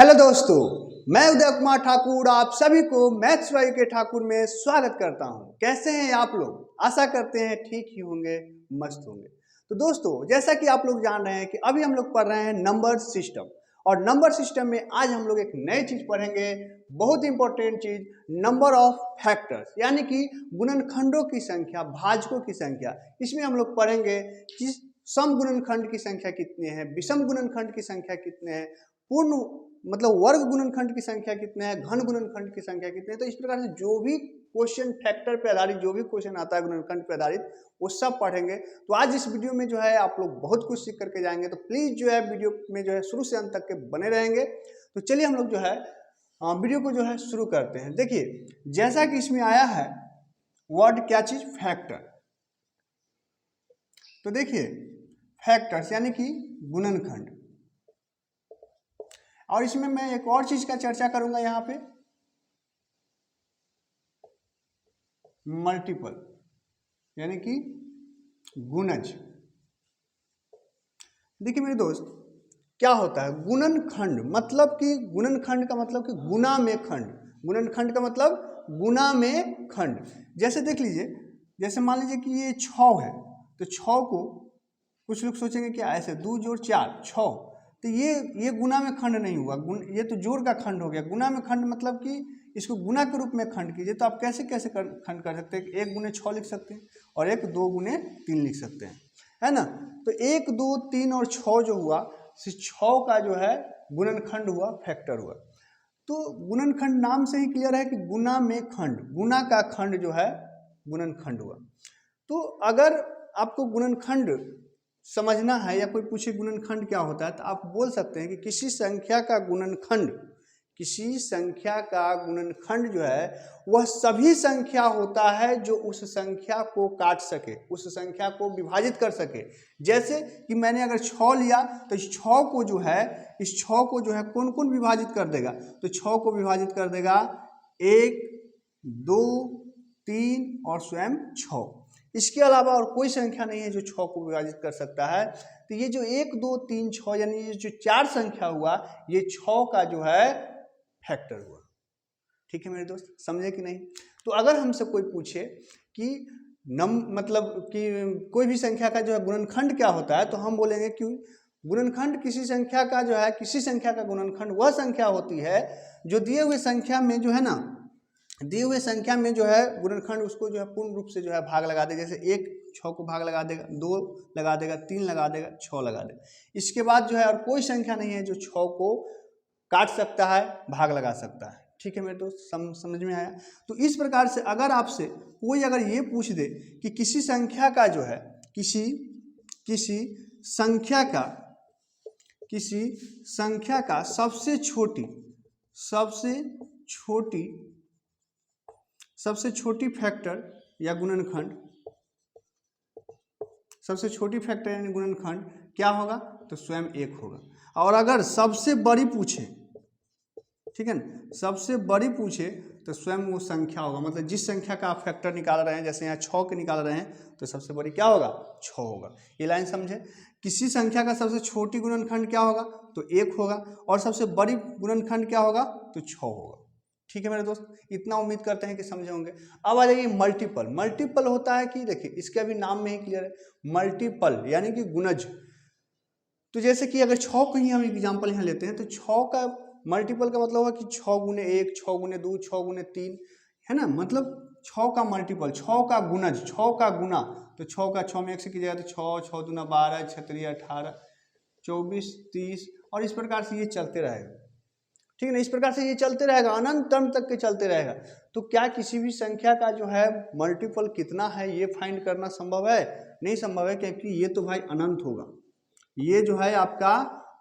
Hello दोस्तों, मैं उदय कुमार ठाकुर आप सभी को मैथ्स वाई के ठाकुर में स्वागत करता हूं। कैसे हैं आप लोग? आशा करते हैं ठीक ही होंगे, मस्त होंगे। तो दोस्तों, जैसा कि आप लोग जान रहे हैं कि अभी हम लोग पढ़ रहे हैं नंबर सिस्टम, और नंबर सिस्टम में आज हम लोग एक नई चीज पढ़ेंगे, बहुत इंपॉर्टेंट चीज, नंबर ऑफ फैक्टर्स, यानी कि गुणनखंडों की संख्या, भाजकों की संख्या। इसमें हम लोग पढ़ेंगे कि सम गुणनखंड की संख्या कितने हैं, विषम गुणनखंड की संख्या कितने हैं, पूर्ण मतलब वर्ग गुणनखंड की संख्या कितने हैं, घन गुणनखंड की संख्या कितने हैं। तो इस प्रकार से जो भी क्वेश्चन फैक्टर पे आधारित जो भी क्वेश्चन आता है गुणनखंड पे आधारित, वो सब पढ़ेंगे। तो आज इस वीडियो में जो है आप लोग बहुत कुछ सीख करके जाएंगे। तो प्लीज जो है वीडियो में जो है शुरू से अंत तक के बने रहेंगे। तो चलिए हम लोग जो है वीडियो को जो है शुरू करते हैं। देखिए, जैसा कि इसमें आया है वर्ड, क्या चीज, फैक्टर। तो देखिए, फैक्टर्स यानी कि गुणनखंड, और इसमें मैं एक और चीज का चर्चा करूंगा यहाँ पे, मल्टीपल यानी कि गुणज। देखिए मेरे दोस्त, क्या होता है गुणनखंड? मतलब कि गुणनखंड का मतलब कि गुना में खंड। गुणनखंड का मतलब गुना में खंड। जैसे देख लीजिए, जैसे मान लीजिए कि ये 6 है, तो 6 को कुछ लोग सोचेंगे कि ऐसे 2 जोड़ 4 6, तो ये गुना में खंड नहीं हुआ, ये तो जोड़ का खंड हो गया। गुना में खंड मतलब कि इसको गुना के रूप में खंड कीजिए। तो आप कैसे कैसे खंड कर सकते हैं? 1 गुने 6 लिख सकते हैं, और 1 2 गुने 3 लिख सकते हैं, है ना। तो 1 2 3 और 6 जो हुआ, 6 का जो है गुणनखंड हुआ, फैक्टर हुआ। तो गुणनखंड नाम से ही क्लियर है कि गुना में खंड, गुना का खंड जो है गुणनखंड हुआ। तो अगर आपको गुणनखंड समझना है या कोई पूछे गुणनखंड क्या होता है, तो आप बोल सकते हैं कि किसी संख्या का गुणनखंड, किसी संख्या का गुणनखंड जो है वह सभी संख्या होता है जो उस संख्या को काट सके, उस संख्या को विभाजित कर सके। जैसे कि मैंने अगर 6 लिया, तो इस 6 को जो है, इस 6 को जो है कौन कौन विभाजित कर देगा? तो 6 को विभाजित कर देगा 1 2 3 और स्वयं 6। इसके अलावा और कोई संख्या नहीं है जो 6 को विभाजित कर सकता है। तो ये जो 1 2 3 6 यानी ये जो 4 संख्या हुआ, ये 6 का जो है फैक्टर हुआ। ठीक है मेरे दोस्त, समझे कि नहीं? तो अगर हमसे कोई पूछे कि मतलब कि कोई भी संख्या का जो है गुणनखंड क्या होता है, तो हम बोलेंगे कि गुणनखंड किसी संख्या का जो है, किसी संख्या का गुणनखंड वह संख्या होती है जो दिए हुए संख्या में जो है ना, दिए हुए संख्या में जो है गुणनखंड उसको जो है पूर्ण रूप से जो है भाग लगा दे। जैसे 1 6 को भाग लगा देगा, 2 लगा देगा, 3 लगा देगा, 6 लगा देगा। इसके बाद जो है और कोई संख्या नहीं है जो 6 को काट सकता है, भाग लगा सकता है। ठीक है मेरे दोस्त, समझ में आया? तो इस प्रकार से अगर आपसे कोई अगर ये पूछ दे कि किसी संख्या का जो है, किसी संख्या का सबसे छोटी फैक्टर या गुणनखंड, सबसे छोटी फैक्टर यानी गुणनखंड क्या होगा? तो स्वयं 1 होगा। और अगर सबसे बड़ी पूछे, ठीक है ना, सबसे बड़ी पूछे तो स्वयं वो संख्या होगा। मतलब जिस संख्या का आप फैक्टर निकाल रहे हैं, जैसे यहाँ 6 के निकाल रहे हैं, तो सबसे बड़ी क्या होगा? 6 होगा। ये लाइन समझे? किसी संख्या का सबसे छोटी गुणनखंड क्या होगा? तो 1 होगा, और सबसे बड़ी गुणनखंड क्या होगा? तो 6 होगा। ठीक है मेरे दोस्त, इतना उम्मीद करते हैं कि समझे होंगे। अब आ जाइए मल्टीपल। मल्टीपल होता है कि देखिए, इसके अभी नाम में ही क्लियर है, मल्टीपल यानी कि गुणज। तो जैसे कि अगर 6 को ही हम एग्जाम्पल यहाँ लेते हैं, तो 6 का मल्टीपल का मतलब होगा कि 6 गुने 1 6 गुने 2 6 गुने 3, है ना। मतलब 6 का मल्टीपल, 6 का गुणज, 6 का गुना। तो 6 का 6 में 1 से कीजिएगा तो 6 6 दूना 12 6 3 18 24 30, और इस प्रकार से ये चलते रहेगा। ठीक है ना, इस प्रकार से ये चलते रहेगा, अनंतम तक के चलते रहेगा। तो क्या किसी भी संख्या का जो है मल्टीपल कितना है ये फाइंड करना संभव है? नहीं संभव है, क्योंकि ये तो भाई अनंत होगा, ये जो है आपका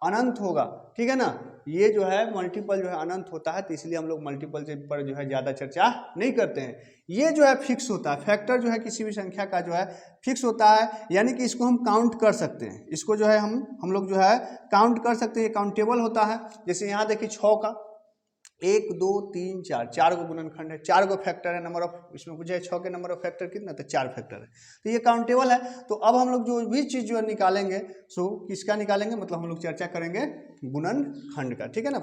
अनंत होगा। ठीक है ना, ये जो है मल्टीपल जो है अनंत होता है। तो इसलिए हम लोग मल्टीपल से पर जो है ज़्यादा चर्चा नहीं करते हैं। ये जो है फिक्स होता है, फैक्टर जो है किसी भी संख्या का जो है फिक्स होता है, यानी कि इसको हम काउंट कर सकते हैं। इसको जो है हम लोग जो है काउंट कर सकते हैं, ये काउंटेबल होता है। जैसे यहाँ देखिए 6 का 1 2 3 4, 4 गो गुणनखंड है, 4 गो फैक्टर है। नंबर ऑफ, इसमें पूछा है 6 के नंबर ऑफ फैक्टर कितना? तो 4 फैक्टर है। तो ये काउंटेबल है। तो अब हम लोग जो भी चीज़ जो है निकालेंगे, सो किसका निकालेंगे? मतलब हम लोग चर्चा करेंगे गुणनखंड का। ठीक है ना,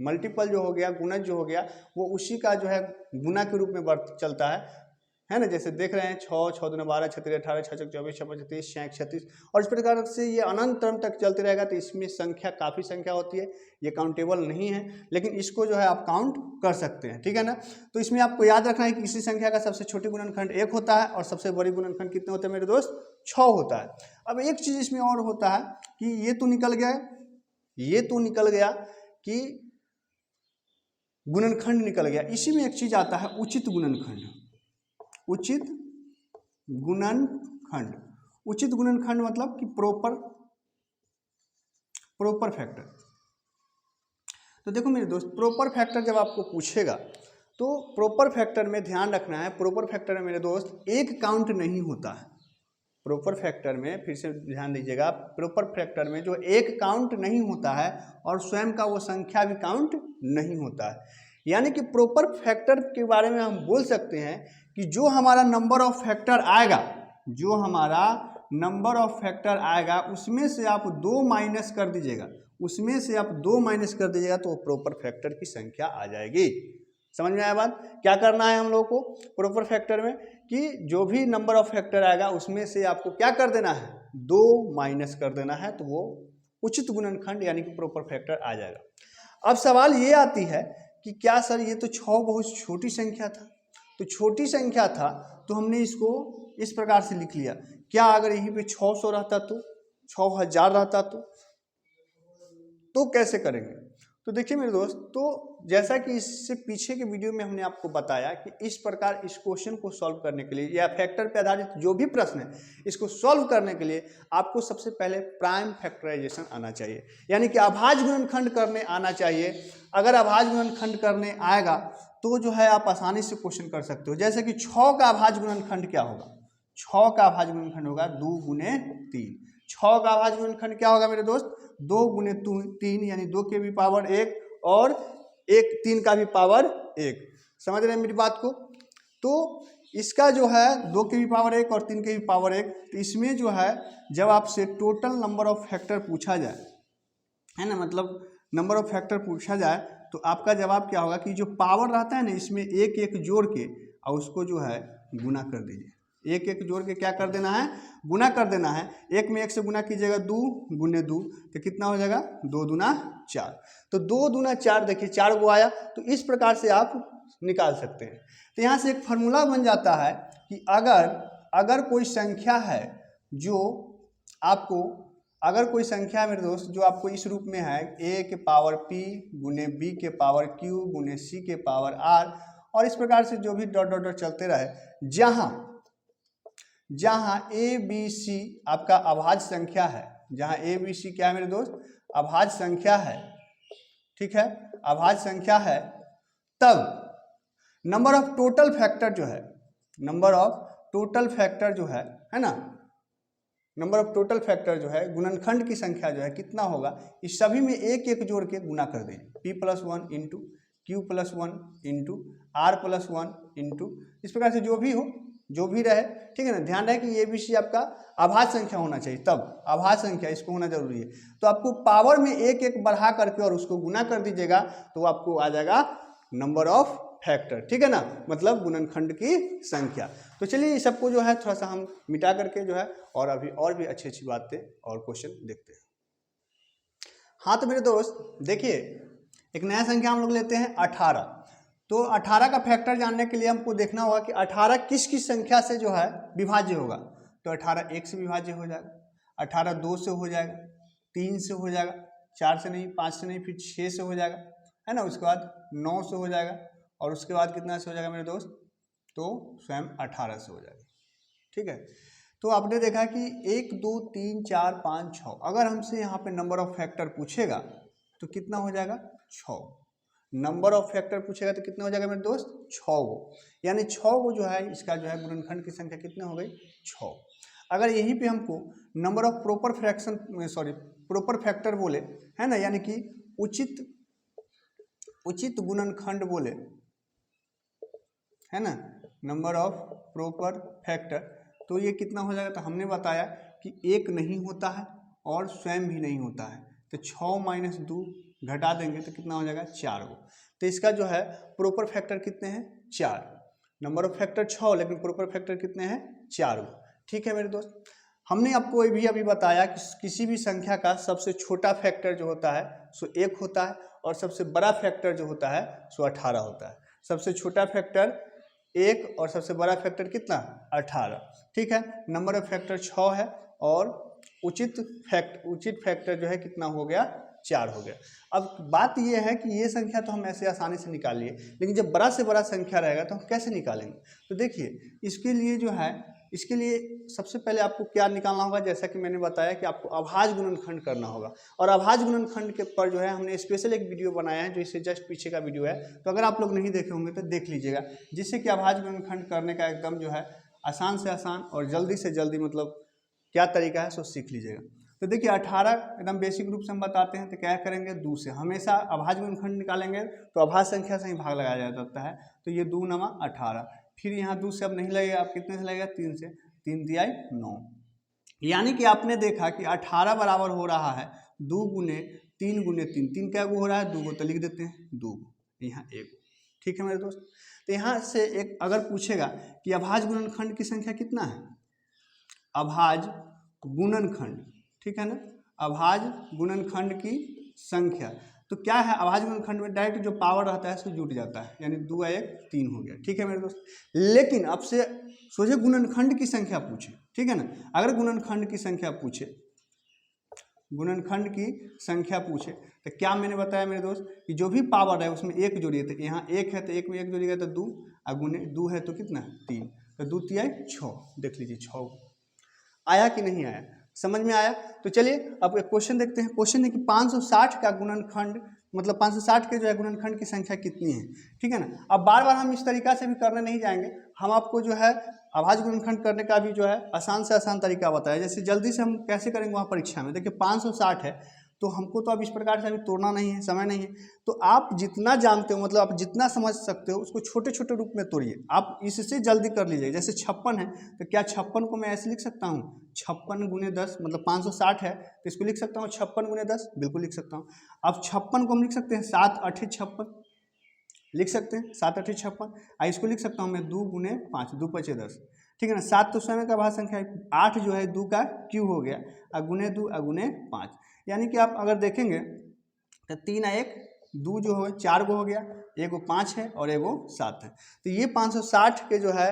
मल्टीपल जो हो गया, गुणज जो हो गया, वो उसी का जो है गुना के रूप में चलता है ना। जैसे देख रहे हैं 6 6 दूना 12 6 3 18 6 6 24 6 5 36 6 36 और इस प्रकार से ये अनंत क्रम तक चलते रहेगा। तो इसमें संख्या काफ़ी संख्या होती है, ये काउंटेबल नहीं है, लेकिन इसको जो है आप काउंट कर सकते हैं, ठीक है ना। तो इसमें आपको याद रखना है कि किसी संख्या का सबसे छोटी गुणनखंड 1 होता है और सबसे बड़ी गुणनखंड कितने होते हैं मेरे दोस्त, 6 होता है। अब एक चीज़ इसमें और होता है कि ये तो निकल गया कि गुणनखंड निकल गया, इसी में एक चीज़ आता है उचित गुणनखंड। उचित गुणनखंड, उचित गुणनखंड मतलब कि प्रॉपर फैक्टर। तो देखो मेरे दोस्त, प्रॉपर फैक्टर जब आपको पूछेगा तो प्रॉपर फैक्टर में ध्यान रखना है, प्रॉपर फैक्टर में मेरे दोस्त एक काउंट नहीं होता है। प्रॉपर फैक्टर में फिर से ध्यान दीजिएगा, प्रॉपर फैक्टर में जो एक काउंट नहीं होता है और स्वयं का वो संख्या भी काउंट नहीं होता है। यानी कि प्रॉपर फैक्टर के बारे में हम बोल सकते हैं कि जो हमारा नंबर ऑफ फैक्टर आएगा, जो हमारा नंबर ऑफ फैक्टर आएगा उसमें से आप 2 माइनस कर दीजिएगा, उसमें से आप 2 माइनस कर दीजिएगा तो प्रॉपर फैक्टर की संख्या आ जाएगी। समझ में आया बात? क्या करना है हम लोग को प्रॉपर फैक्टर में कि जो भी नंबर ऑफ फैक्टर आएगा उसमें से आपको क्या कर देना है, 2 माइनस कर देना है, तो वो उचित गुणनखंड यानी कि प्रॉपर फैक्टर आ जाएगा। अब सवाल ये आती है कि क्या सर ये तो 6 बहुत छोटी संख्या था, तो छोटी संख्या था तो हमने इसको इस प्रकार से लिख लिया, क्या अगर यहीं पे 600 रहता तो, 6000 रहता तो कैसे करेंगे? तो देखिए मेरे दोस्त, तो जैसा कि इससे पीछे के वीडियो में हमने आपको बताया कि इस प्रकार इस क्वेश्चन को सॉल्व करने के लिए या फैक्टर पे आधारित जो भी प्रश्न है इसको सॉल्व करने के लिए आपको सबसे पहले प्राइम फैक्टराइजेशन आना चाहिए, यानी कि अभाज्य गुणनखंड करने आना चाहिए। अगर अभाज्य गुणनखंड करने आएगा तो जो है आप आसानी से क्वेश्चन कर सकते हो। जैसे कि 6 का अभाज्य गुणनखंड क्या होगा, 6 का अभाज्य गुणनखंड होगा 2 गुने 3। 6 का अभाज्य गुणनखंड क्या होगा मेरे दोस्त, 2 गुने 3 यानी 2 के भी पावर 1 और 3 का भी पावर 1। समझ रहे हैं मेरी बात को? तो इसका जो है 2 के भी पावर 1 और 3 के भी पावर 1, तो इसमें जो है जब आपसे टोटल नंबर ऑफ फैक्टर पूछा जाए, है ना, मतलब नंबर ऑफ फैक्टर पूछा जाए तो आपका जवाब क्या होगा कि जो पावर रहता है ना इसमें एक एक जोड़ के और उसको जो है गुना कर दीजिए। एक एक जोड़ के क्या कर देना है, गुना कर देना है। एक में 1 से गुना कीजिएगा 2 गुने 2 तो कितना हो जाएगा, 2 दूना 4। तो 2 दूना 4, देखिए 4 को आया, तो इस प्रकार से आप निकाल सकते हैं। तो यहाँ से एक फार्मूला बन जाता है कि अगर कोई संख्या है जो आपको, अगर कोई संख्या है मेरे दोस्त जो आपको इस रूप में है a के पावर p गुने b के पावर q गुने c के पावर r और इस प्रकार से जो भी डॉट डॉट डॉट चलते रहे, जहां a b c आपका अभाज्य संख्या है, जहां a b c क्या है मेरे दोस्त, अभाज्य संख्या है, ठीक है, अभाज्य संख्या है, तब नंबर ऑफ टोटल फैक्टर जो है, नंबर ऑफ टोटल फैक्टर जो है ना, नंबर ऑफ टोटल फैक्टर जो है गुणनखंड की संख्या जो है कितना होगा, इस सभी में एक एक जोड़ के गुना कर दें, p+1 into q+1 into r+1 into, इस प्रकार से जो भी हो, जो भी रहे, ठीक है ना। ध्यान रहे कि ये भी सी आपका अभाज्य संख्या होना चाहिए, तब अभाज्य संख्या इसको होना जरूरी है। तो आपको पावर में एक एक बढ़ा करके और उसको गुना कर दीजिएगा तो आपको आ जाएगा नंबर ऑफ फैक्टर, ठीक है ना, मतलब गुणनखंड की संख्या। तो चलिए इस सबको जो है थोड़ा सा हम मिटा करके जो है और अभी और भी अच्छी अच्छी बातें और क्वेश्चन देखते हैं। हाँ तो मेरे दोस्त देखिए, एक नया संख्या हम लोग लेते हैं 18। तो 18 का फैक्टर जानने के लिए हमको देखना होगा कि 18 किस किस संख्या से जो है विभाज्य होगा। तो 18 1 से विभाज्य हो जाएगा, 18 2 से हो जाएगा, 3 से हो जाएगा, 4 से नहीं, 5 से नहीं, फिर 6 से हो जाएगा, है ना, उसके बाद 9 से हो जाएगा और उसके बाद कितना से हो जाएगा मेरे दोस्त, तो स्वयं 18 से हो जाएगा, ठीक है। तो आपने देखा कि 1 2 3 4 5 6, अगर हमसे यहाँ पे नंबर ऑफ फैक्टर पूछेगा तो कितना हो जाएगा, 6। नंबर ऑफ फैक्टर पूछेगा तो कितना हो जाएगा मेरे दोस्त, 6 गो, यानी 6 गो जो है इसका जो है गुणनखंड की संख्या कितनी हो गई, 6। अगर यहीं पे हमको नंबर ऑफ प्रॉपर फैक्टर बोले, है ना, यानी कि उचित गुणनखंड बोले, है ना, नंबर ऑफ प्रॉपर फैक्टर, तो ये कितना हो जाएगा, तो हमने बताया कि एक नहीं होता है और स्वयं भी नहीं होता है, तो 6 - 2 घटा देंगे तो कितना हो जाएगा 4 गो। तो इसका जो है प्रॉपर फैक्टर कितने हैं 4, नंबर ऑफ फैक्टर 6 लेकिन प्रॉपर फैक्टर कितने हैं 4 गो। ठीक है मेरे दोस्त, हमने आपको भी अभी बताया कि किसी भी संख्या का सबसे छोटा फैक्टर जो होता है सो 1 होता है और सबसे बड़ा फैक्टर जो होता है सो 18 होता है। सबसे छोटा फैक्टर 1 और सबसे बड़ा फैक्टर कितना 18। ठीक है, नंबर ऑफ फैक्टर 6 है और उचित फैक्टर जो है कितना हो गया 4 हो गया। अब बात यह है कि ये संख्या तो हम ऐसे आसानी से निकाल लिए, लेकिन जब बड़ा से बड़ा संख्या रहेगा तो हम कैसे निकालेंगे। तो देखिए इसके लिए जो है, इसके लिए सबसे पहले आपको क्या निकालना होगा, जैसा कि मैंने बताया कि आपको अभाज्य गुणनखंड करना होगा। और अभाज्य गुणनखंड के पर जो है हमने स्पेशल एक वीडियो बनाया है जो इससे जस्ट पीछे का वीडियो है, तो अगर आप लोग नहीं देखे होंगे तो देख लीजिएगा, जिससे कि अभाज्य गुणनखंड करने का एकदम जो है आसान से आसान और जल्दी से जल्दी मतलब क्या तरीका है सो सीख लीजिएगा। तो देखिए 18 एकदम बेसिक रूप से हम बताते हैं, तो क्या करेंगे 2 से हमेशा अभाज्य गुणनखंड निकालेंगे तो अभाज्य संख्या से ही भाग लगाया जाता है। तो ये 2 नमा 18, फिर यहाँ 2 से अब नहीं लगेगा, अब कितने से लगेगा 3 से, 3 दिया 9। यानी कि आपने देखा कि 18 बराबर हो रहा है 2 गुने 3 गुने 3, 3 क्या गो हो रहा है 2 गो, तो लिख देते हैं 2 गो, यहाँ 1। ठीक है मेरे दोस्त, तो यहाँ से एक अगर पूछेगा कि अभाज्य गुणनखंड की संख्या कितना है, अभाज्य गुणनखंड, ठीक है ना, अभाज्य गुणनखंड की संख्या तो क्या है, अभाज्य गुणनखंड में डायरेक्ट जो पावर रहता है उसको जुट जाता है, यानी 2 का 1 3 हो गया। ठीक है मेरे दोस्त, लेकिन अब से सोचे गुणनखंड की संख्या पूछे, ठीक है ना, अगर गुणनखंड की संख्या पूछे, गुणनखंड की संख्या पूछे तो क्या मैंने बताया मेरे दोस्त कि जो भी पावर है उसमें 1 जोड़िए, तो यहाँ 1 है तो 1 में 1 जोड़िएगा तो 2, और गुने 2 है तो कितना 3, तो 2 तिया 6, देख लीजिए 6 आया कि नहीं आया, समझ में आया। तो चलिए अब एक क्वेश्चन देखते हैं। क्वेश्चन है कि 560 का गुणनखंड मतलब 560 के जो है गुणनखंड की संख्या कितनी है। ठीक है ना, अब बार बार हम इस तरीका से भी करने नहीं जाएंगे, हम आपको जो है अभाज्य गुणनखंड करने का भी जो है आसान से आसान तरीका बताया, जैसे जल्दी से हम कैसे करेंगे वहाँ परीक्षा में। देखिए 560 है तो हमको तो अब इस प्रकार से अभी तोड़ना नहीं है, समय नहीं है, तो आप जितना जानते हो मतलब आप जितना समझ सकते हो उसको छोटे छोटे रूप में तोड़िए, आप इससे जल्दी कर लीजिए। जैसे 56 है तो क्या 56 को मैं ऐसे लिख सकता हूँ 56 गुने 10 मतलब 560 है तो इसको लिख सकता हूँ 56 गुने 10, बिल्कुल लिख सकता हूँ। अब 56 को हम लिख सकते हैं 7 8 56 लिख सकते हैं, 7 8 56, इसको लिख सकता हूँ मैं 2 गुने 5 2 5 10। ठीक है ना, 7 तो स्वयं का भाज्य संख्या है, 8 जो है 2 का क्यू हो गया, गुने 2 गुने 5, यानी कि आप अगर देखेंगे तो 3 1 2 जो है 4 गो हो गया, एगो 5 है और एगो 7 है, तो ये 560 के जो है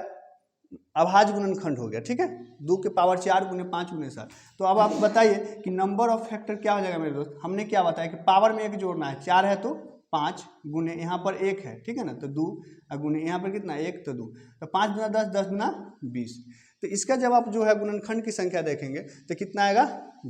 अभाज्य गुणनखंड हो गया। ठीक है, 2 के पावर 4 गुने 5 गुने 7। तो अब आप बताइए कि नंबर ऑफ फैक्टर क्या हो जाएगा मेरे दोस्त। हमने क्या बताया कि पावर में 1 जोड़ना है, 4 है तो 5 गुने यहाँ पर 1 है, ठीक है ना, तो 2 गुने यहाँ पर कितना 1 तो 2, तो 5 गुना 10 10 गुना 20। तो इसका जब आप जो है गुणनखंड की संख्या देखेंगे तो कितना आएगा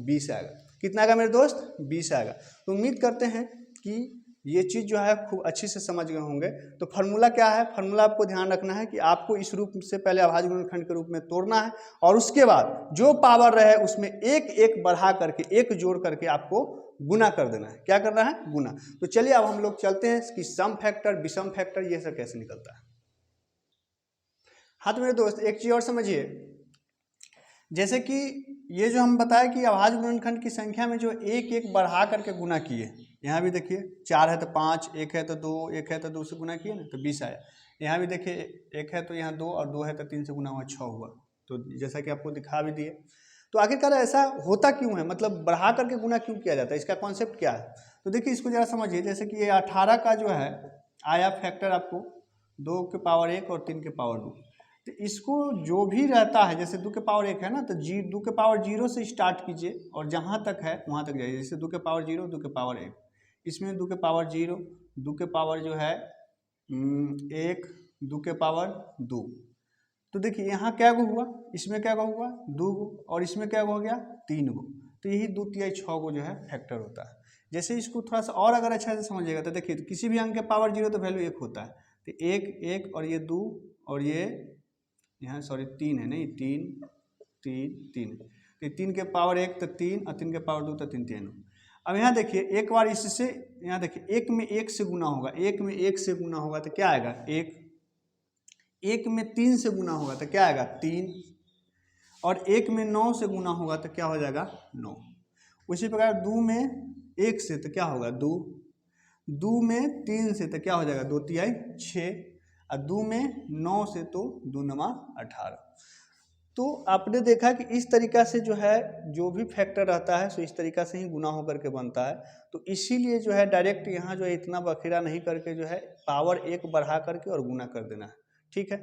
20 आएगा। कितना आएगा मेरे दोस्त 20 आएगा। तो उम्मीद करते हैं कि ये चीज़ जो है खूब अच्छी से समझ गए होंगे। तो फार्मूला क्या है, फार्मूला आपको ध्यान रखना है कि आपको इस रूप से पहले अभाज्य गुणनखंड के रूप में तोड़ना है और उसके बाद जो पावर रहे उसमें एक एक बढ़ा करके एक जोड़ करके आपको गुना कर देना है। क्या करना है, गुना। तो चलिए अब हम लोग चलते हैं कि सम फैक्टर विषम फैक्टर ये सब कैसे निकलता है। हाँ तो मेरे दोस्त एक चीज़ और समझिए, जैसे कि ये जो हम बताया कि अभाज्य गुणनखंड की संख्या में जो एक एक बढ़ा करके गुना किए, यहाँ भी देखिए 4 है तो 5, 1 है तो 2, 1 है तो 2 से गुना किए ना तो 20 आया। यहाँ भी देखिए 1 है तो यहाँ 2 और 2 है तो 3 से गुना हुआ 6 हुआ। तो जैसा कि आपको दिखा भी दिए, तो आखिरकार ऐसा होता क्यों है, मतलब बढ़ा करके गुना क्यों किया जाता है, इसका कॉन्सेप्ट क्या है। तो देखिए इसको जरा समझिए, जैसे कि ये 18 का जो है आया फैक्टर आपको 2 के पावर 1 और 3 के पावर 2, तो इसको जो भी रहता है जैसे 2 के पावर 1 है ना तो 2 के पावर 0 से स्टार्ट कीजिए और जहाँ तक है वहाँ तक जाइए। जैसे 2 के पावर 0 2 के पावर 1, इसमें 2 के पावर 0 2 के पावर जो है 1 2 के पावर 2, तो देखिए यहाँ क्या गो हुआ, इसमें क्या गो हुआ 2 गो और इसमें क्या गो हो गया 3 गो। तो यही 2 तिहाई 6 गो जो है फैक्टर होता है। जैसे इसको थोड़ा सा और अगर अच्छा से समझिएगा तो देखिए तो किसी भी अंक के पावर 0 तो वैल्यू 1 होता है, तो 1 1 और ये 2 और ये यहाँ सॉरी 3 है, नहीं 3 3 3, तो 3 के पावर 1 तो 3 और 3 के पावर 2 तो 3 3। अब यहाँ देखिए एक बार इससे यहाँ देखिए 1 में 1 से गुना होगा, 1 में 1 से गुना होगा तो क्या आएगा 1, 1 में 3 से गुना होगा तो क्या आएगा 3, और 1 में 9 से गुना होगा तो क्या हो जाएगा 9। उसी प्रकार 2 में 1 से तो क्या होगा 2, 2 में 3 से तो क्या हो जाएगा 2 तिहाई 6, और 2 में 9 से तो 2 नमा 18। तो आपने देखा कि इस तरीका से जो है जो भी फैक्टर रहता है सो इस तरीका से ही गुना होकर के बनता है। तो इसीलिए जो है डायरेक्ट यहाँ जो है इतना बखेरा नहीं करके जो है पावर 1 बढ़ा करके और गुना कर देना है। ठीक है,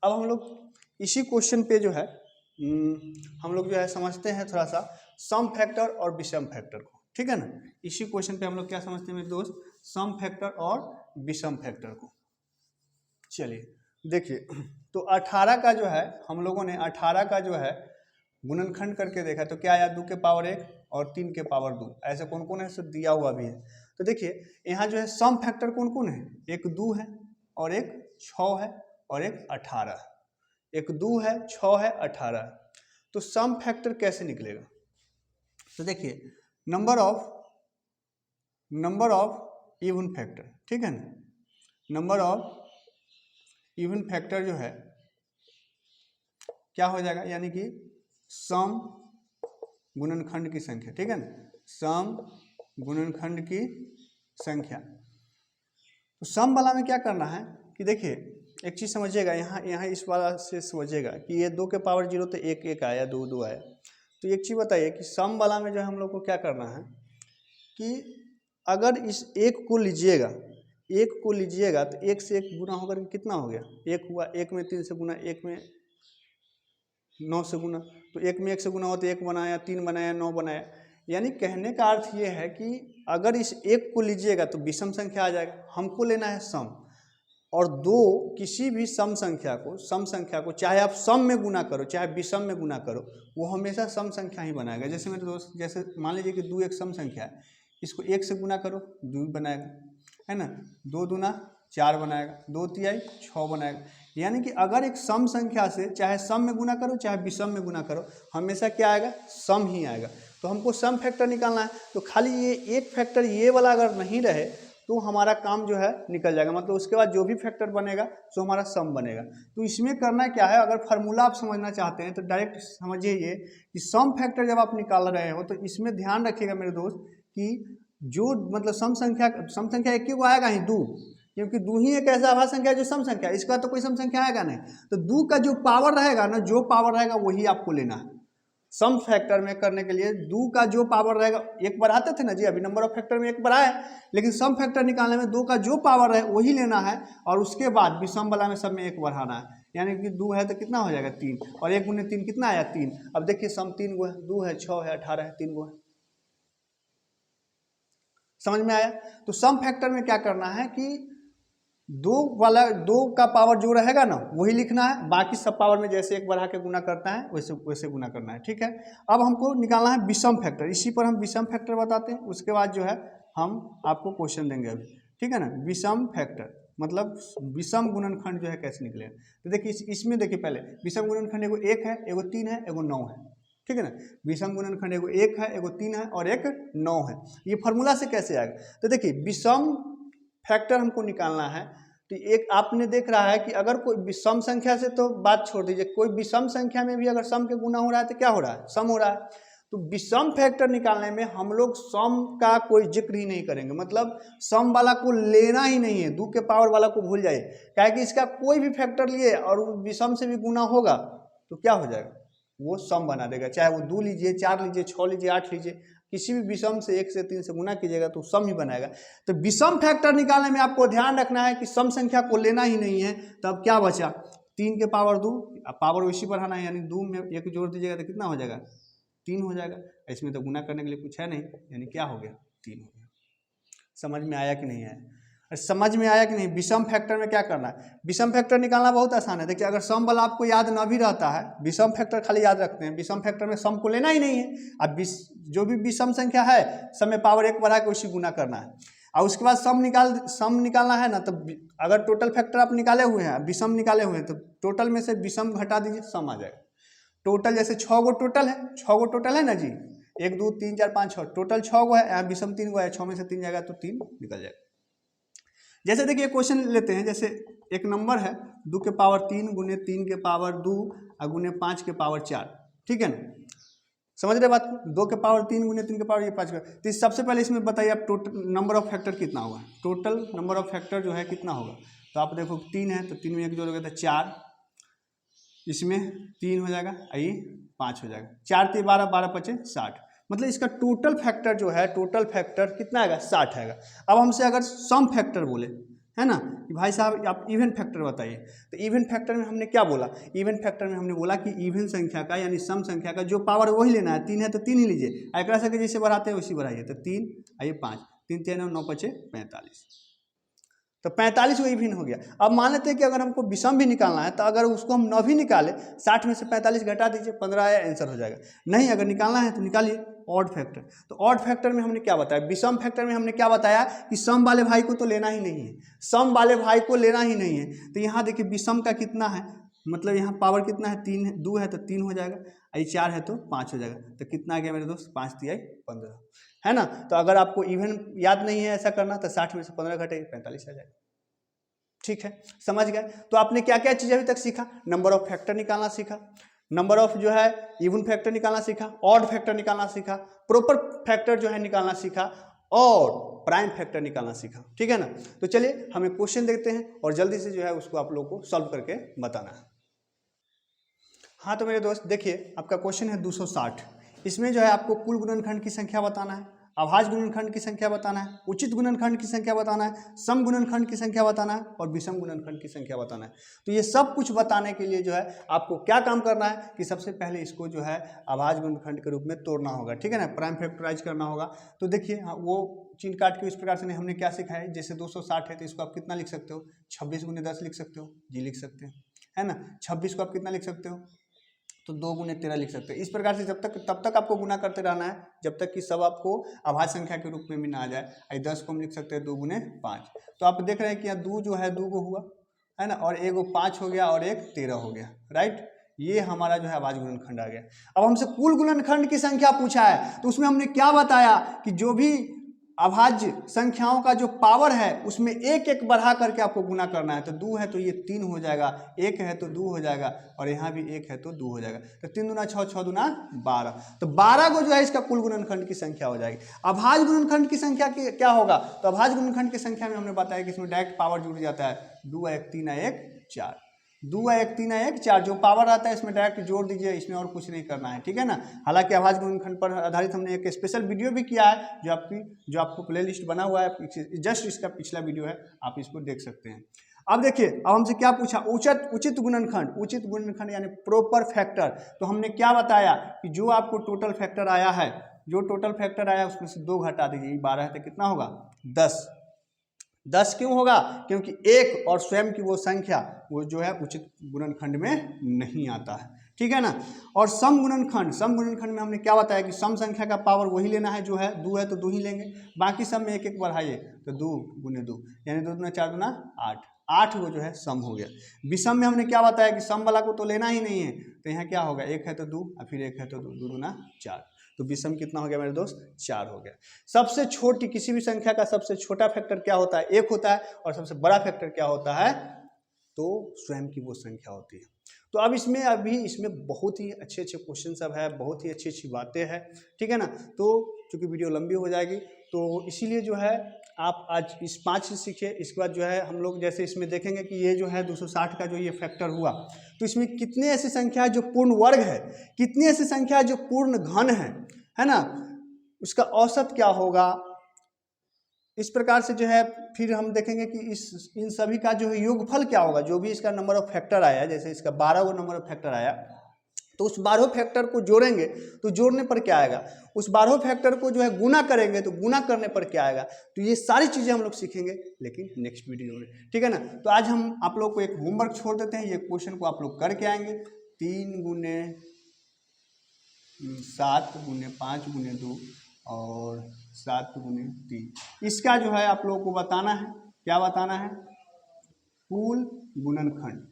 अब हम लोग इसी क्वेश्चन पे जो है हम लोग जो है समझते हैं थोड़ा सा सम फैक्टर और विषम फैक्टर को। ठीक है ना, इसी क्वेश्चन पे हम लोग क्या समझते हैं मेरे दोस्त, सम फैक्टर और विषम फैक्टर को। चलिए देखिए, तो 18 का जो है हम लोगों ने 18 का जो है गुणनखंड करके देखा, तो क्या आया 2 के पावर 1 और 3 के पावर 2, ऐसे कौन कौन है सब दिया हुआ भी है। तो देखिए यहाँ जो है सम फैक्टर कौन कौन है, एक 2 है और एक 6 है और एक 18, एक 2 है 6 है 18। तो सम फैक्टर कैसे निकलेगा, तो देखिए नंबर ऑफ इवन फैक्टर, ठीक है ना, नंबर ऑफ इवन फैक्टर जो है क्या हो जाएगा, यानी कि सम गुणनखंड की संख्या। ठीक है ना, सम गुणनखंड की संख्या। तो सम वाला में क्या करना है कि देखिए एक चीज समझिएगा, यहाँ इस वाला से समझिएगा कि ये 2 के पावर 0 तो 1 1 आया, 2 2 आया। तो एक चीज बताइए कि सम वाला में जो है हम लोग को क्या करना है कि अगर इस एक को लीजिएगा तो 1 से 1 गुना होकर कितना हो गया, 1 हुआ, 1 में 3 से गुना, 1 में 9 से गुना, तो 1 में 1 से गुना हो तो 1 बनाया, 3 बनाया, 9 बनाया। यानी कहने का अर्थ ये है कि अगर इस 1 को लीजिएगा तो विषम संख्या आ जाएगा, हमको लेना है सम। और किसी भी सम संख्या को चाहे आप सम में गुना करो चाहे विषम में गुना करो, वो हमेशा सम संख्या ही बनाएगा। जैसे मेरे दोस्त, जैसे मान लीजिए कि 2 एक सम संख्या है, इसको 1 से गुना करो 2 बनाएगा, है ना, 2 दूना 4 बनाएगा, 2 तिहाई 6 बनाएगा। यानी कि अगर एक सम संख्या से चाहे सम में गुना करो चाहे विषम में गुना करो, हमेशा क्या आएगा, सम ही आएगा। तो हमको सम फैक्टर निकालना है, तो खाली ये एक फैक्टर ये वाला अगर नहीं रहे तो हमारा काम जो है निकल जाएगा, मतलब उसके बाद जो भी फैक्टर बनेगा तो हमारा सम बनेगा। तो इसमें करना क्या है, अगर फार्मूला आप समझना चाहते हैं तो डायरेक्ट समझिए ये कि सम फैक्टर जब आप निकाल रहे हो तो इसमें ध्यान रखिएगा मेरे दोस्त कि जो मतलब सम संख्या एक ही को आएगा ही 2, क्योंकि 2 ही एक ऐसा आभाज्य संख्या है जो सम संख्या है, इसका तो कोई सम संख्या आएगा नहीं। तो 2 का जो पावर रहेगा ना, जो पावर रहेगा वही आपको लेना है। सम फैक्टर में करने के लिए 2 का जो पावर रहेगा, एक बार आते थे ना जी, अभी नंबर ऑफ फैक्टर में एक बार आया, लेकिन सम फैक्टर निकालने में 2 का जो पावर है वही लेना है, और उसके बाद विषम वाला में सब में 1 बढ़ाना है। यानी कि 2 है तो कितना हो जाएगा 3, और 1 गुने 3 कितना आया 3। अब देखिए सम 3 गो है, 2 है 6 है 18 है, 3 गो है। समझ में आया। तो सम फैक्टर में क्या करना है कि 2 का पावर जो रहेगा ना वही लिखना है, बाकी सब पावर में जैसे 1 बढ़ा के गुना करता है वैसे गुना करना है। ठीक है, अब हमको निकालना है विषम फैक्टर, इसी पर हम विषम फैक्टर बताते हैं, उसके बाद जो है हम आपको क्वेश्चन देंगे अभी। ठीक है ना, विषम फैक्टर मतलब विषम गुणनखंड जो है कैसे निकलेगा। तो देखिए इसमें देखिए पहले विषम गुणनखंड एगो 1 है, एगो 3 है, एगो 9 है। ठीक है ना, विषम गुणनखंड एगो 1 है, एगो 3 है और एक 9 है। ये फार्मूला से कैसे आएगा, तो देखिए विषम फैक्टर हमको निकालना है। तो एक आपने देख रहा है कि अगर कोई विषम संख्या से तो बात छोड़ दीजिए, कोई विषम संख्या में भी अगर सम के गुना हो रहा है तो क्या हो रहा है, सम हो रहा है। तो विषम फैक्टर निकालने में हम लोग सम का कोई जिक्र ही नहीं करेंगे, मतलब सम वाला को लेना ही नहीं है, 2 के पावर वाला को भूल जाइए, क्या कि इसका कोई भी फैक्टर लिए और विषम से भी गुना होगा तो क्या हो जाएगा, वो सम बना देगा। चाहे वो 2 लीजिए, 4 लीजिए, 6 लीजिए, 8 लीजिए, किसी भी विषम से 1 से 3 से गुना कीजिएगा तो सम ही बनाएगा। तो विषम फैक्टर निकालने में आपको ध्यान रखना है कि सम संख्या को लेना ही नहीं है। तब क्या बचा, 3 के पावर 2, पावर वैसी बढ़ाना है, यानी 2 में 1 जोड़ दीजिएगा तो कितना हो जाएगा, 3 हो जाएगा। इसमें तो गुना करने के लिए कुछ है नहीं, यानी क्या हो गया, 3 हो गया। समझ में आया कि नहीं आया, समझ में आया कि नहीं। विषम फैक्टर में क्या करना है, विषम फैक्टर निकालना बहुत आसान है। देखिए अगर सम वाला आपको याद ना भी रहता है, विषम फैक्टर खाली याद रखते हैं, विषम फैक्टर में सम को लेना ही नहीं है। अब जो भी विषम संख्या है सब में पावर 1 बढ़ा के उसी गुना करना है, और उसके बाद सम निकालना है ना। तो अगर टोटल फैक्टर आप निकाले हुए हैं, विषम निकाले हुए हैं, तो टोटल में से विषम घटा दीजिए, सम आ जाएगा। टोटल जैसे 6 गो टोटल है, 6 गो टोटल है ना जी, 1 2 3 4 5 6, टोटल 6 गो है, यहाँ विषम 3 गो है, 6 में से 3 जाएगा तो 3 निकल जाएगा। जैसे देखिए क्वेश्चन लेते हैं, जैसे एक नंबर है 2 के पावर 3 गुने 3 के पावर 2 और गुने 5 के पावर 4। ठीक है ना, समझ रहे बात को? 2 के पावर 3 गुने 3 के पावर ये 5 का। तो सबसे पहले इसमें बताइए आप टोटल नंबर ऑफ फैक्टर कितना होगा, टोटल नंबर ऑफ फैक्टर जो है कितना होगा। तो आप देखो 3 है तो 3 में 1 जोड़ोगे तो 4, इसमें 3 हो जाएगा, ये 5 हो जाएगा, 4 3 12, 12 5 60, मतलब इसका टोटल फैक्टर जो है, टोटल फैक्टर कितना आएगा 60 आएगा। अब हमसे अगर सम फैक्टर बोले है ना कि भाई साहब आप इवन फैक्टर बताइए, तो इवन फैक्टर में हमने क्या बोला, इवन फैक्टर में हमने बोला कि इवन संख्या का यानी सम संख्या का जो पावर वही लेना है। 3 है तो 3 ही लीजिए, एक से जैसे बढ़ाते हैं वैसे बढ़ाइए, तो 3 आइए 5, 3 3 9 5 45, तो 45 वो इवन हो गया। अब मान लेते हैं कि अगर हमको विषम भी निकालना है, तो अगर उसको हम 9 भी निकालें, 60 में से 45 घटा दीजिए, 15 आया, आंसर हो जाएगा। नहीं अगर निकालना है तो निकालिए ऑड फैक्टर। तो ऑड फैक्टर में हमने क्या बताया, विषम फैक्टर में हमने क्या बताया कि सम वाले भाई को तो लेना ही नहीं है, सम वाले भाई को लेना ही नहीं है। तो यहाँ देखिए विषम का कितना है, मतलब यहाँ पावर कितना है, 3 है, 2 है तो 3 हो जाएगा, आई 4 है तो 5 हो जाएगा। तो कितना आ गया मेरे दोस्त, 5 3 15, है ना। तो अगर आपको इवन याद नहीं है ऐसा करना, तो 60 में से 15 घटे 45 आ जाएगा। ठीक है, समझ गए। तो आपने क्या क्या चीज़ अभी तक सीखा, नंबर ऑफ फैक्टर निकालना सीखा, नंबर ऑफ जो है इवन फैक्टर निकालना सीखा, ऑड फैक्टर निकालना सीखा, प्रॉपर फैक्टर जो है निकालना सीखा, और प्राइम फैक्टर निकालना सीखा। ठीक है ना। तो चलिए हम एक क्वेश्चन देखते हैं और जल्दी से जो है उसको आप लोगों को सॉल्व करके बताना है। हाँ तो मेरे दोस्त देखिए, आपका क्वेश्चन है 260। इसमें जो है आपको कुल गुणनखंड की संख्या बताना है, अभाज्य गुणनखंड की संख्या बताना है, उचित गुणनखंड की संख्या बताना है, सम गुणनखंड की संख्या बताना है, और विषम गुणनखंड की संख्या बताना है। तो ये सब कुछ बताने के लिए जो है आपको क्या काम करना है कि सबसे पहले इसको जो है अभाज्य गुणनखंड के रूप में तोड़ना होगा। ठीक है ना, प्राइम फैक्टराइज करना होगा। तो देखिए वो चिन्ह काट के इस प्रकार से हमने क्या सीखा है, जैसे 260 है तो इसको आप कितना लिख सकते हो, 26 गुने 10 लिख सकते हो, जी लिख सकते हैं, है ना। 26 को आप कितना लिख सकते हो, तो 2 गुने 13 लिख सकते हैं। इस प्रकार से तब तक आपको गुना करते रहना है जब तक कि सब आपको अभाज्य संख्या के रूप में भी ना आ जाए। 10 को हम लिख सकते हैं 2 गुने 5। तो आप देख रहे हैं कि यहाँ 2 जो है 2 को हुआ, है ना, और एक 5 हो गया और एक 13 हो गया, राइट। ये हमारा जो है अभाज्य गुणनखंड आ गया। अब हमसे कुल गुणनखंड की संख्या पूछा है, तो उसमें हमने क्या बताया कि जो भी अभाज्य संख्याओं का जो पावर है उसमें एक एक बढ़ा करके आपको गुना करना है। तो 2 है तो ये 3 हो जाएगा, 1 है तो 2 हो जाएगा, और यहाँ भी 1 है तो 2 हो जाएगा। तो 3 दूना 6, 6 दूना 12, तो 12 को जो है इसका कुल गुणनखंड की संख्या हो जाएगी। अभाज्य गुणनखंड की संख्या क्या होगा, तो अभाज्य गुणनखंड की संख्या में हमने बताया कि इसमें डायरेक्ट पावर जुड़ जाता है, 2 1 3 1 4, 2 1 3 1 4, जो पावर आता है इसमें डायरेक्ट जोड़ दीजिए, इसमें और कुछ नहीं करना है। ठीक है ना। हालांकि अभाज्य गुणनखंड पर आधारित हमने एक स्पेशल वीडियो भी किया है, जो आपको प्लेलिस्ट बना हुआ है, जस्ट इसका पिछला वीडियो है, आप इसको देख सकते हैं। अब देखिए, अब हमसे क्या पूछा, उचित गुणनखंड, उचित गुणनखंड यानी प्रॉपर फैक्टर। तो हमने क्या बताया कि जो आपको टोटल फैक्टर आया है, जो टोटल फैक्टर आया उसमें से 2 घटा दीजिए, 12 है तो कितना होगा 10। 10 क्यों होगा, क्योंकि एक और स्वयं की वो संख्या वो जो है उचित गुणनखंड में नहीं आता है। ठीक है ना। और सम गुणनखंड में हमने क्या बताया कि सम संख्या का पावर वही लेना है जो है, 2 है तो 2 ही लेंगे, बाकी सब में एक एक बढ़ाइए, तो 2 गुने 2 यानी 2 दूना 4 दूना 8, 8 वो जो है सम हो गया। विषम में हमने क्या बताया कि सम वाला को तो लेना ही नहीं है, तो यहाँ क्या होगा, 1 है तो 2 और फिर 1 है तो 2, 2 दूना 4, तो विषम कितना हो गया मेरे दोस्त, 4 हो गया। सबसे छोटी किसी भी संख्या का सबसे छोटा फैक्टर क्या होता है, 1 होता है, और सबसे बड़ा फैक्टर क्या होता है, तो स्वयं की वो संख्या होती है। तो अब इसमें बहुत ही अच्छे क्वेश्चन सब है, बहुत ही अच्छी बातें हैं। ठीक है ना। तो चूंकि वीडियो लंबी हो जाएगी तो इसीलिए जो है आप आज इस 5 से सीखिए। इसके बाद जो है हम लोग जैसे इसमें देखेंगे कि ये जो है 260 का जो ये फैक्टर हुआ, तो इसमें कितने ऐसी संख्या है जो पूर्ण वर्ग है, कितनी ऐसी संख्या है जो पूर्ण घन है ना, उसका औसत क्या होगा। इस प्रकार से जो है फिर हम देखेंगे कि इन सभी का जो है योगफल क्या होगा, जो भी इसका नंबर ऑफ फैक्टर आया, जैसे इसका 12 वो नंबर ऑफ फैक्टर आया, तो उस 12 फैक्टर को जोड़ेंगे तो जोड़ने पर क्या आएगा, उस 12 फैक्टर को जो है गुना करेंगे तो गुना करने पर क्या आएगा। तो ये सारी चीज़ें हम लोग सीखेंगे लेकिन नेक्स्ट वीडियो में। ठीक है ना। तो आज हम आप लोग को एक होमवर्क छोड़ देते हैं, ये क्वेश्चन को आप लोग करके आएंगे। 3 गुने 7 गुने 5 गुने 2 और 7 गुने 3, इसका जो है आप लोगों को बताना है, क्या बताना है, कुल गुणनखंड।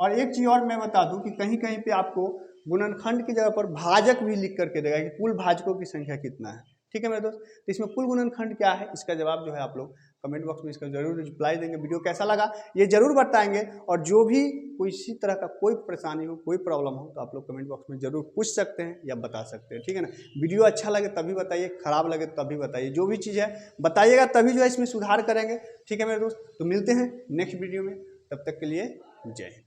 और एक चीज़ और मैं बता दूं कि कहीं कहीं पे आपको गुणनखंड की जगह पर भाजक भी लिख करके देगा कि कुल भाजकों की संख्या कितना है। ठीक है मेरे दोस्त। तो इसमें कुल गुणनखंड क्या है, इसका जवाब जो है आप लोग कमेंट बॉक्स में इसका जरूर रिप्लाई देंगे। वीडियो कैसा लगा ये जरूर बताएंगे, और जो भी कोई इसी तरह का कोई परेशानी हो, कोई प्रॉब्लम हो, तो आप लोग कमेंट बॉक्स में जरूर पूछ सकते हैं या बता सकते हैं, ठीक है ना। वीडियो अच्छा लगे तभी बताइए, खराब लगे तभी बताइए, जो भी चीज़ है बताइएगा तभी जो है इसमें सुधार करेंगे, ठीक है मेरे दोस्त। तो मिलते हैं नेक्स्ट वीडियो में, तब तक के लिए जय हिंद।